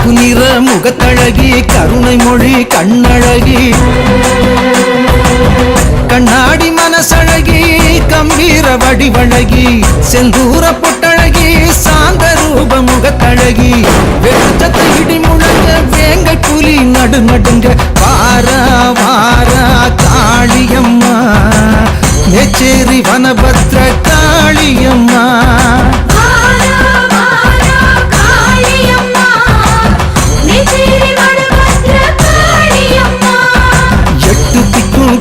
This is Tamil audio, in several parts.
கருப்பு நிற முகத்தழகி கருணை மொழி கண்ணழகி கண்ணாடி மனசழகி கம்பீர வடிவழகி செந்தூர பொட்டழகி சாந்த ரூப முகத்தழகி வெளிச்சத்தை இடி முழங்க வேங்கை புலி நடு நடுங்க வாரா வாரா காளியம்மா மேச்சேரி வனபத்ர காளியம்மா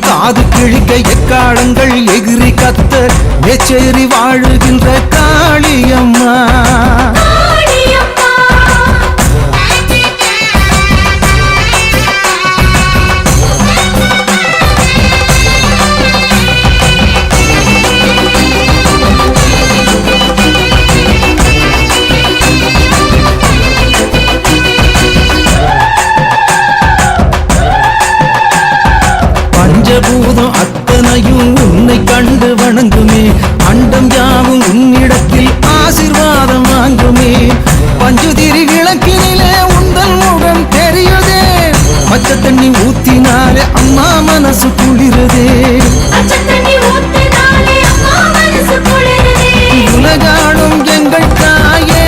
காது கிழிக்க எக்காலங்கள் எகிரி கத்த மேச்சேரி வாழுகின்ற காளியம்மா பஞ்சபூதம் அத்தனையும் உன்னை கண்டு வணங்குமே அண்டம் யாவும் உன்னிடத்தில் ஆசீர்வாதம் வாங்குமே பஞ்சுதிரி விளக்கினிலே உந்தன் முகம் தெரியுதே பச்சை தண்ணி ஊத்தினாலே அம்மா மனசு குளிருதே உலகாடும் எங்கள் தாயே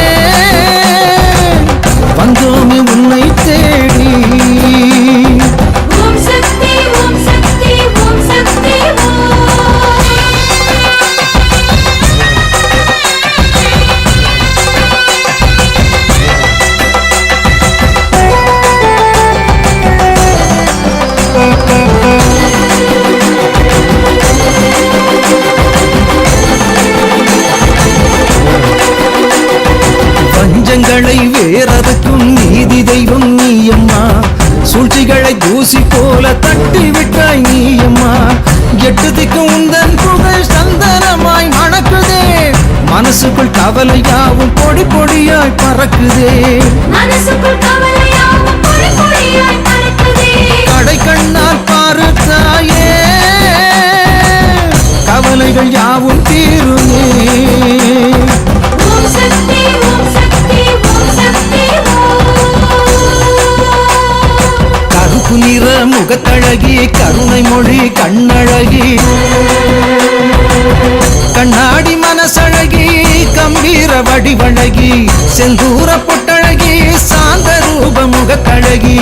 வந்தோமே உன்னை தேடி பஞ்சங்களை வேறதுக்கும் நீதி தெய்வம் நீயம்மா சூழ்ச்சிகளை தூசி போல தட்டி விட்டாய் நீயம்மா எட்டு திக்கும் உந்தன் புகழ் சந்தனமாய் மணக்குதே மனசுக்குள் கவலையாவும் பொடி பொடியாய் பறக்குதே கடை கண்ணால் பாரு தாயே கவலைகள் யாவும் தீருமே கருப்பு நிற முகத்தழகி கருணை மொழி கண்ணழகி கண்ணாடி மனசழகி கம்பீர வடிவழகி செந்தூர பொட்டழகி சாந்த ரூப முகத்தழகி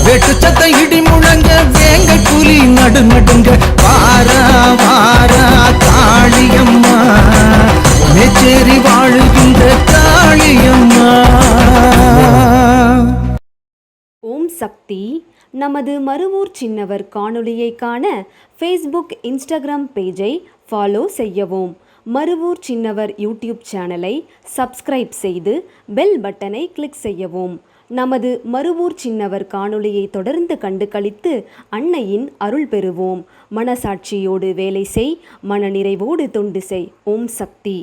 வெட்டுச்சத்தை இடி முழங்க வேங்கை புலி நடு நடுங்க வாரா வாரா காளியம்மா மேச்சேரி வாழுகின்ற காளியம்மா. ஓம் சக்தி. நமது மருவூர் சின்னவர் காணொளியை காண ஃபேஸ்புக் இன்ஸ்டாகிராம் பேஜை ஃபாலோ செய்யவும். மருவூர் சின்னவர் யூடியூப் சேனலை சப்ஸ்கிரைப் செய்து பெல் பட்டனை கிளிக் செய்யவும். நமது மருவூர் சின்னவர் காணொளியை தொடர்ந்து கண்டு களித்து அன்னையின் அருள் பெறுவோம். மனசாட்சியோடு வேலை செய், மனநிறைவோடு தொண்டு செய். ஓம் சக்தி.